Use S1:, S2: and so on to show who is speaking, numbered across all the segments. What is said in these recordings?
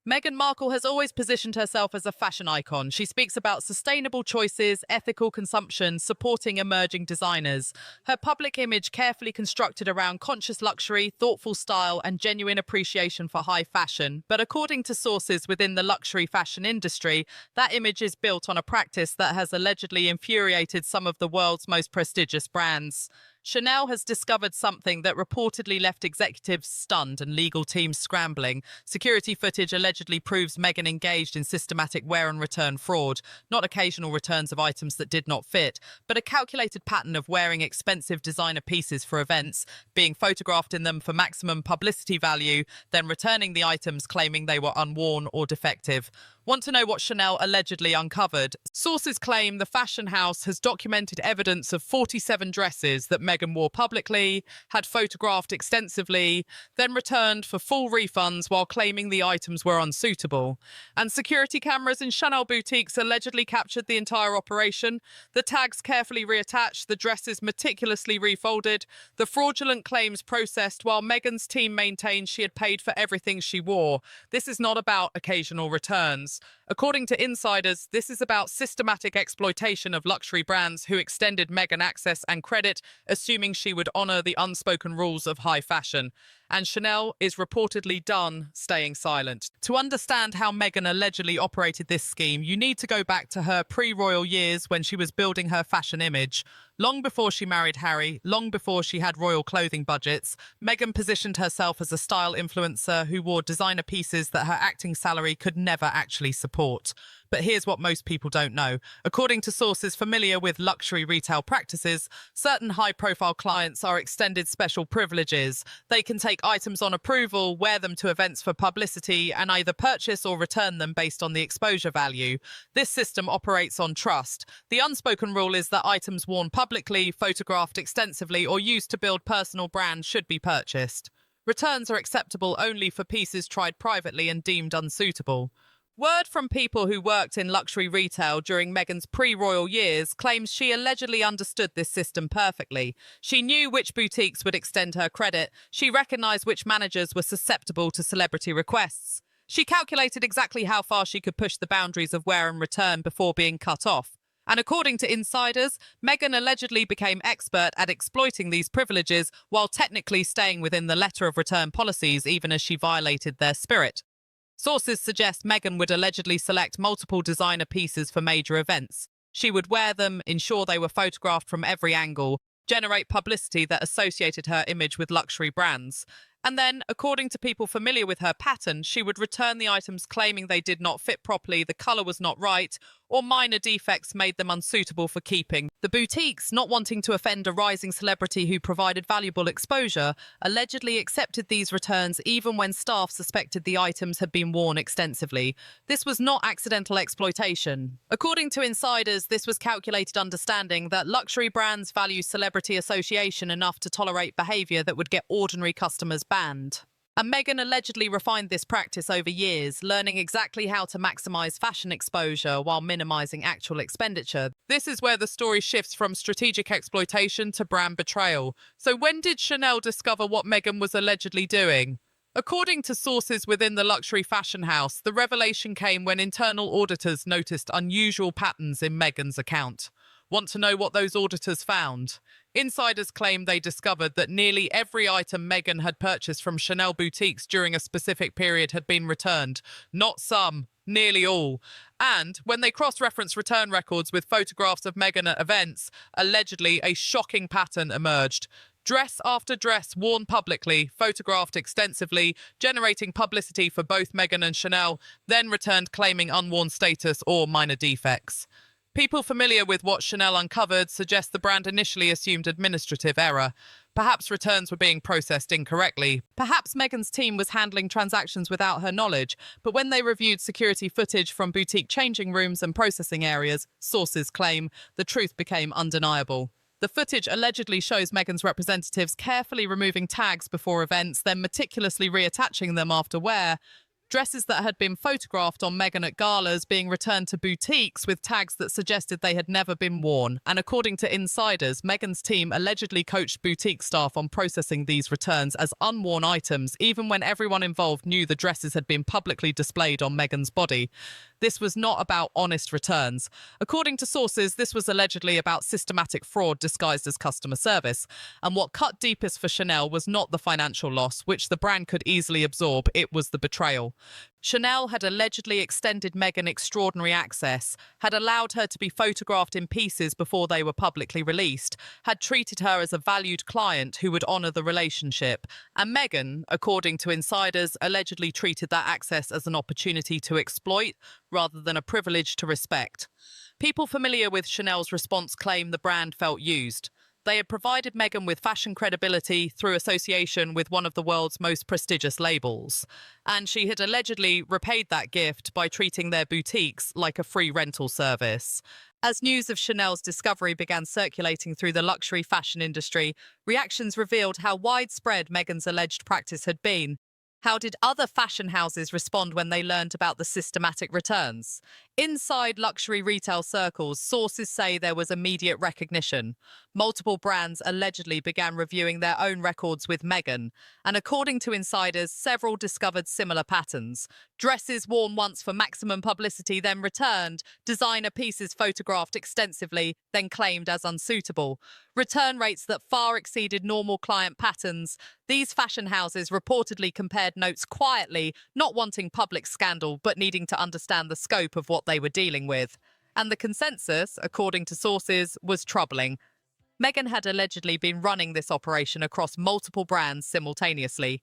S1: Meghan Markle has always positioned herself as a fashion icon. She speaks about sustainable choices, ethical consumption, supporting emerging designers. Her public image carefully constructed around conscious luxury, thoughtful style, and genuine appreciation for high fashion. But according to sources within the luxury fashion industry, that image is built on a practice that has allegedly infuriated some of the world's most prestigious brands. Chanel has discovered something that reportedly left executives stunned and legal teams scrambling. Security footage allegedly proves Meghan engaged in systematic wear and return fraud, not occasional returns of items that did not fit, but a calculated pattern of wearing expensive designer pieces for events, being photographed in them for maximum publicity value, then returning the items claiming they were unworn or defective. Want to know what Chanel allegedly uncovered? Sources claim the fashion house has documented evidence of 47 dresses that Meghan wore publicly, had photographed extensively, then returned for full refunds while claiming the items were unsuitable. And security cameras in Chanel boutiques allegedly captured the entire operation. The tags carefully reattached, the dresses meticulously refolded, the fraudulent claims processed while Meghan's team maintained she had paid for everything she wore. This is not about occasional returns. According to insiders, this is about systematic exploitation of luxury brands who extended Meghan access and credit, assuming she would honor the unspoken rules of high fashion. And Chanel is reportedly done staying silent. To understand how Meghan allegedly operated this scheme, you need to go back to her pre-royal years when she was building her fashion image. Long before she married Harry, long before she had royal clothing budgets, Meghan positioned herself as a style influencer who wore designer pieces that her acting salary could never actually support. But here's what most people don't know. According to sources familiar with luxury retail practices, certain high-profile clients are extended special privileges. They can take items on approval, wear them to events for publicity, and either purchase or return them based on the exposure value. This system operates on trust. The unspoken rule is that items worn publicly, photographed extensively, or used to build personal brands should be purchased. Returns are acceptable only for pieces tried privately and deemed unsuitable. Word from people who worked in luxury retail during Meghan's pre-royal years claims she allegedly understood this system perfectly. She knew which boutiques would extend her credit. She recognized which managers were susceptible to celebrity requests. She calculated exactly how far she could push the boundaries of wear and return before being cut off. And according to insiders, Meghan allegedly became expert at exploiting these privileges while technically staying within the letter of return policies even as she violated their spirit. Sources suggest Meghan would allegedly select multiple designer pieces for major events. She would wear them, ensure they were photographed from every angle, generate publicity that associated her image with luxury brands. And then, according to people familiar with her pattern, she would return the items claiming they did not fit properly, the color was not right, or minor defects made them unsuitable for keeping. The boutiques, not wanting to offend a rising celebrity who provided valuable exposure, allegedly accepted these returns even when staff suspected the items had been worn extensively. This was not accidental exploitation. According to insiders, this was calculated understanding that luxury brands value celebrity association enough to tolerate behavior that would get ordinary customers banned. And Meghan allegedly refined this practice over years, learning exactly how to maximize fashion exposure while minimizing actual expenditure. This is where the story shifts from strategic exploitation to brand betrayal. So when did Chanel discover what Meghan was allegedly doing? According to sources within the luxury fashion house, the revelation came when internal auditors noticed unusual patterns in Meghan's account. Want to know what those auditors found? Insiders claim they discovered that nearly every item Meghan had purchased from Chanel boutiques during a specific period had been returned. Not some, nearly all. And when they cross-referenced return records with photographs of Meghan at events, allegedly a shocking pattern emerged. Dress after dress worn publicly, photographed extensively, generating publicity for both Meghan and Chanel, then returned claiming unworn status or minor defects. People familiar with what Chanel uncovered suggest the brand initially assumed administrative error. Perhaps returns were being processed incorrectly. Perhaps Meghan's team was handling transactions without her knowledge, but when they reviewed security footage from boutique changing rooms and processing areas, sources claim, the truth became undeniable. The footage allegedly shows Meghan's representatives carefully removing tags before events, then meticulously reattaching them after wear. Dresses that had been photographed on Meghan at galas being returned to boutiques with tags that suggested they had never been worn. And according to insiders, Meghan's team allegedly coached boutique staff on processing these returns as unworn items, even when everyone involved knew the dresses had been publicly displayed on Meghan's body. This was not about honest returns. According to sources, this was allegedly about systematic fraud disguised as customer service. And what cut deepest for Chanel was not the financial loss, which the brand could easily absorb, it was the betrayal. Chanel had allegedly extended Meghan extraordinary access, had allowed her to be photographed in pieces before they were publicly released, had treated her as a valued client who would honour the relationship, and Meghan, according to insiders, allegedly treated that access as an opportunity to exploit rather than a privilege to respect. People familiar with Chanel's response claim the brand felt used. They had provided Meghan with fashion credibility through association with one of the world's most prestigious labels, and she had allegedly repaid that gift by treating their boutiques like a free rental service. As news of Chanel's discovery began circulating through the luxury fashion industry, reactions revealed how widespread Meghan's alleged practice had been. How did other fashion houses respond when they learned about the systematic returns? Inside luxury retail circles, sources say there was immediate recognition. Multiple brands allegedly began reviewing their own records with Meghan, and according to insiders, several discovered similar patterns. Dresses worn once for maximum publicity, then returned. Designer pieces photographed extensively, then claimed as unsuitable. Return rates that far exceeded normal client patterns. These fashion houses reportedly compared notes quietly, not wanting public scandal, but needing to understand the scope of what they were dealing with. And the consensus, according to sources, was troubling. Meghan had allegedly been running this operation across multiple brands simultaneously,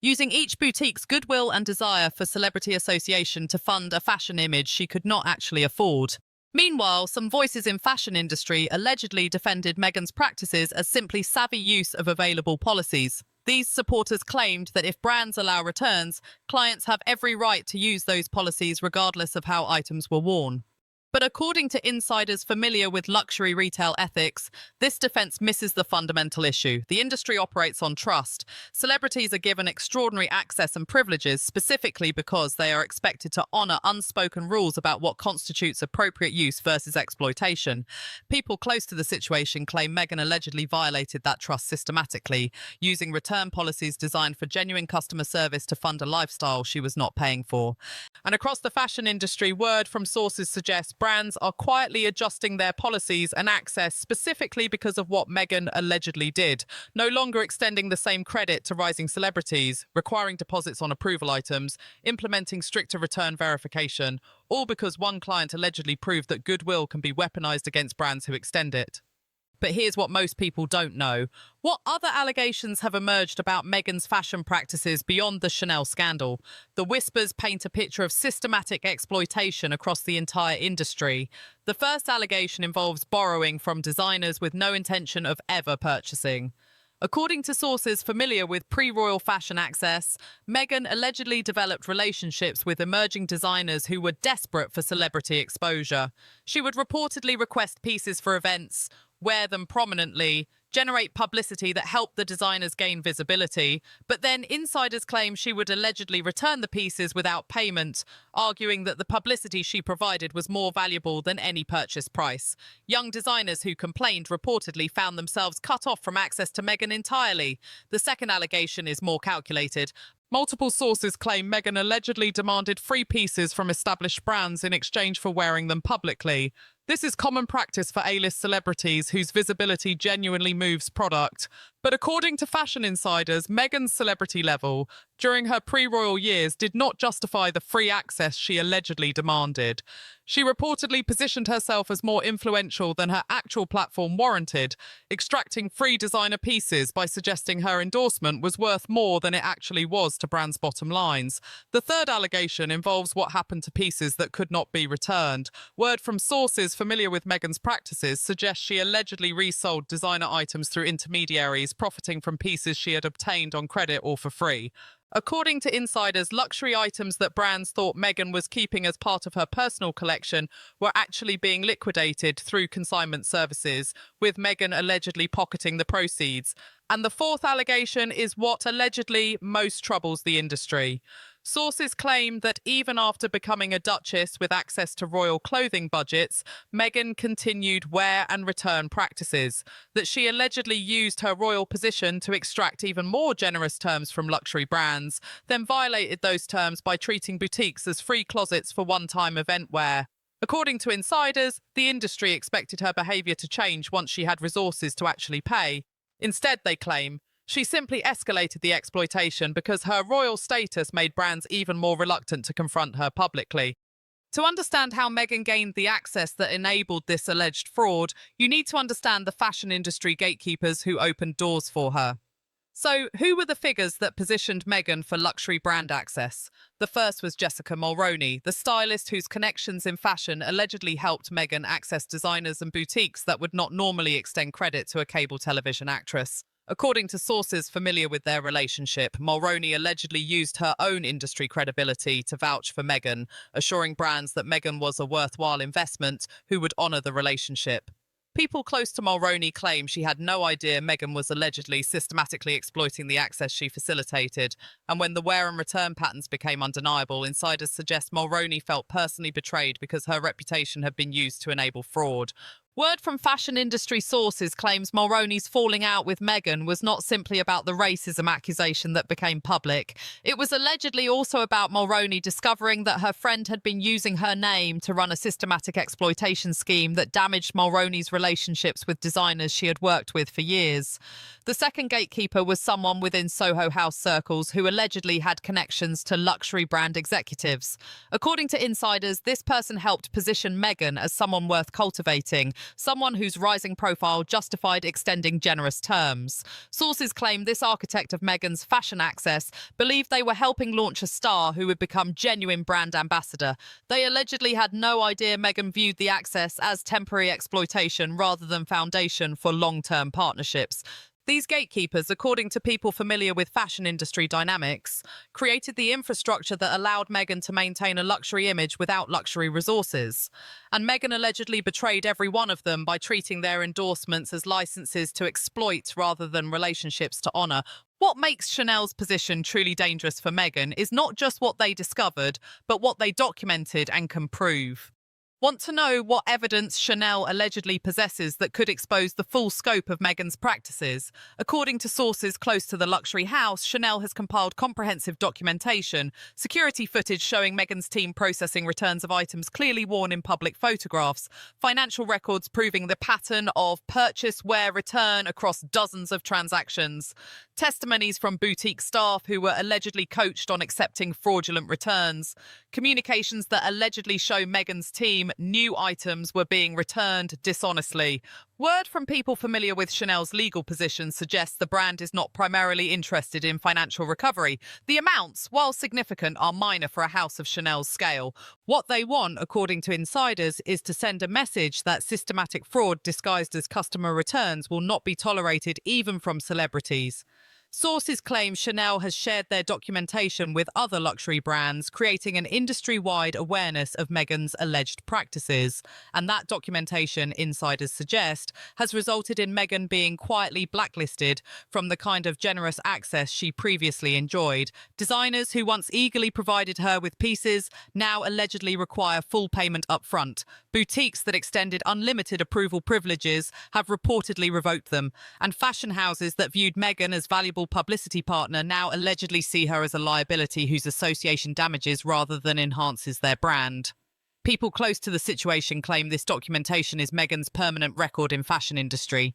S1: using each boutique's goodwill and desire for celebrity association to fund a fashion image she could not actually afford. Meanwhile, some voices in fashion industry allegedly defended Meghan's practices as simply savvy use of available policies. These supporters claimed that if brands allow returns, clients have every right to use those policies regardless of how items were worn. But according to insiders familiar with luxury retail ethics, this defense misses the fundamental issue. The industry operates on trust. Celebrities are given extraordinary access and privileges specifically because they are expected to honor unspoken rules about what constitutes appropriate use versus exploitation. People close to the situation claim Meghan allegedly violated that trust systematically, using return policies designed for genuine customer service to fund a lifestyle she was not paying for. And across the fashion industry, word from sources suggests brands are quietly adjusting their policies and access specifically because of what Meghan allegedly did, no longer extending the same credit to rising celebrities, requiring deposits on approval items, implementing stricter return verification, all because one client allegedly proved that goodwill can be weaponized against brands who extend it. But here's what most people don't know. What other allegations have emerged about Meghan's fashion practices beyond the Chanel scandal? The whispers paint a picture of systematic exploitation across the entire industry. The first allegation involves borrowing from designers with no intention of ever purchasing. According to sources familiar with pre-royal fashion access, Meghan allegedly developed relationships with emerging designers who were desperate for celebrity exposure. She would reportedly request pieces for events, wear them prominently, generate publicity that helped the designers gain visibility, but then insiders claim she would allegedly return the pieces without payment, arguing that the publicity she provided was more valuable than any purchase price. Young designers who complained reportedly found themselves cut off from access to Meghan entirely. The second allegation is more calculated. Multiple sources claim Meghan allegedly demanded free pieces from established brands in exchange for wearing them publicly. This is common practice for A-list celebrities whose visibility genuinely moves product. But according to fashion insiders, Meghan's celebrity level during her pre-royal years did not justify the free access she allegedly demanded. She reportedly positioned herself as more influential than her actual platform warranted, extracting free designer pieces by suggesting her endorsement was worth more than it actually was to brands' bottom lines. The third allegation involves what happened to pieces that could not be returned. Word from sources familiar with Meghan's practices suggests she allegedly resold designer items through intermediaries, profiting from pieces she had obtained on credit or for free. According to insiders, luxury items that brands thought Meghan was keeping as part of her personal collection were actually being liquidated through consignment services, with Meghan allegedly pocketing the proceeds. And the fourth allegation is what allegedly most troubles the industry. Sources claim that even after becoming a duchess with access to royal clothing budgets, Meghan continued wear and return practices, that she allegedly used her royal position to extract even more generous terms from luxury brands, then violated those terms by treating boutiques as free closets for one-time event wear. According to insiders, the industry expected her behaviour to change once she had resources to actually pay. Instead, they claim, she simply escalated the exploitation because her royal status made brands even more reluctant to confront her publicly. To understand how Meghan gained the access that enabled this alleged fraud, you need to understand the fashion industry gatekeepers who opened doors for her. So, who were the figures that positioned Meghan for luxury brand access? The first was Jessica Mulroney, the stylist whose connections in fashion allegedly helped Meghan access designers and boutiques that would not normally extend credit to a cable television actress. According to sources familiar with their relationship, Mulroney allegedly used her own industry credibility to vouch for Meghan, assuring brands that Meghan was a worthwhile investment who would honour the relationship. People close to Mulroney claim she had no idea Meghan was allegedly systematically exploiting the access she facilitated, and when the wear and return patterns became undeniable, insiders suggest Mulroney felt personally betrayed because her reputation had been used to enable fraud. Word from fashion industry sources claims Mulroney's falling out with Meghan was not simply about the racism accusation that became public. It was allegedly also about Mulroney discovering that her friend had been using her name to run a systematic exploitation scheme that damaged Mulroney's relationships with designers she had worked with for years. The second gatekeeper was someone within Soho House circles who allegedly had connections to luxury brand executives. According to insiders, this person helped position Meghan as someone worth cultivating, someone whose rising profile justified extending generous terms. Sources claim this architect of Meghan's fashion access believed they were helping launch a star who would become genuine brand ambassador. They allegedly had no idea Meghan viewed the access as temporary exploitation rather than foundation for long-term partnerships. These gatekeepers, according to people familiar with fashion industry dynamics, created the infrastructure that allowed Meghan to maintain a luxury image without luxury resources. And Meghan allegedly betrayed every one of them by treating their endorsements as licenses to exploit rather than relationships to honour. What makes Chanel's position truly dangerous for Meghan is not just what they discovered, but what they documented and can prove. Want to know what evidence Chanel allegedly possesses that could expose the full scope of Meghan's practices? According to sources close to the luxury house, Chanel has compiled comprehensive documentation, security footage showing Meghan's team processing returns of items clearly worn in public photographs, financial records proving the pattern of purchase, wear, return across dozens of transactions, testimonies from boutique staff who were allegedly coached on accepting fraudulent returns, communications that allegedly show Meghan's team new items were being returned dishonestly. Word from people familiar with Chanel's legal position suggests the brand is not primarily interested in financial recovery. The amounts, while significant, are minor for a house of Chanel's scale. What they want, according to insiders, is to send a message that systematic fraud disguised as customer returns will not be tolerated even from celebrities. Sources claim Chanel has shared their documentation with other luxury brands, creating an industry-wide awareness of Meghan's alleged practices. And that documentation, insiders suggest, has resulted in Meghan being quietly blacklisted from the kind of generous access she previously enjoyed. Designers who once eagerly provided her with pieces now allegedly require full payment up front. Boutiques that extended unlimited approval privileges have reportedly revoked them. And fashion houses that viewed Meghan as valuable publicity partner now allegedly see her as a liability whose association damages rather than enhances their brand. People close to the situation claim this documentation is Meghan's permanent record in fashion industry.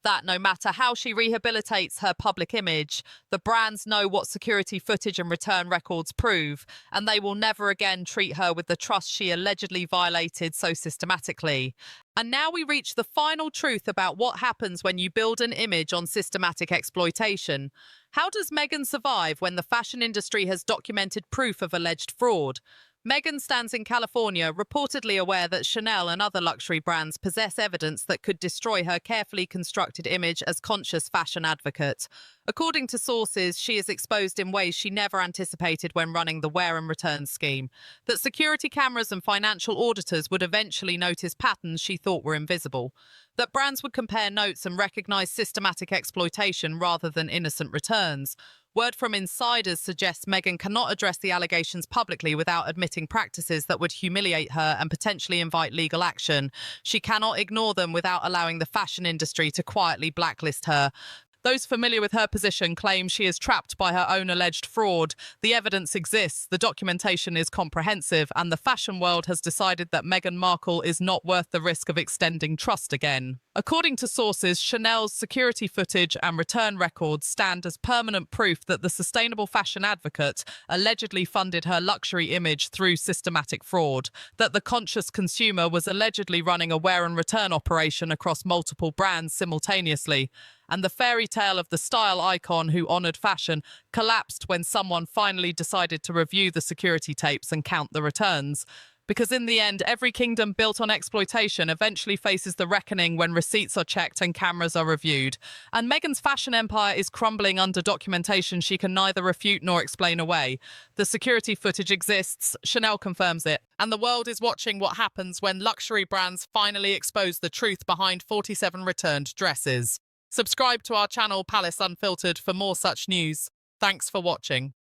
S1: That no matter how she rehabilitates her public image, the brands know what security footage and return records prove, and they will never again treat her with the trust she allegedly violated so systematically. And now we reach the final truth about what happens when you build an image on systematic exploitation. How does Meghan survive when the fashion industry has documented proof of alleged fraud? Meghan stands in California, reportedly aware that Chanel and other luxury brands possess evidence that could destroy her carefully constructed image as conscious fashion advocate. According to sources, she is exposed in ways she never anticipated when running the wear and return scheme. That security cameras and financial auditors would eventually notice patterns she thought were invisible. That brands would compare notes and recognize systematic exploitation rather than innocent returns. Word from insiders suggests Meghan cannot address the allegations publicly without admitting practices that would humiliate her and potentially invite legal action. She cannot ignore them without allowing the fashion industry to quietly blacklist her. Those familiar with her position claim she is trapped by her own alleged fraud. The evidence exists, the documentation is comprehensive, and the fashion world has decided that Meghan Markle is not worth the risk of extending trust again. According to sources, Chanel's security footage and return records stand as permanent proof that the sustainable fashion advocate allegedly funded her luxury image through systematic fraud, that the conscious consumer was allegedly running a wear and return operation across multiple brands simultaneously, and the fairy tale of the style icon who honoured fashion collapsed when someone finally decided to review the security tapes and count the returns. Because in the end, every kingdom built on exploitation eventually faces the reckoning when receipts are checked and cameras are reviewed. And Meghan's fashion empire is crumbling under documentation she can neither refute nor explain away. The security footage exists, Chanel confirms it, and the world is watching what happens when luxury brands finally expose the truth behind 47 returned dresses. Subscribe to our channel Palace Unfiltered for more such news. Thanks for watching.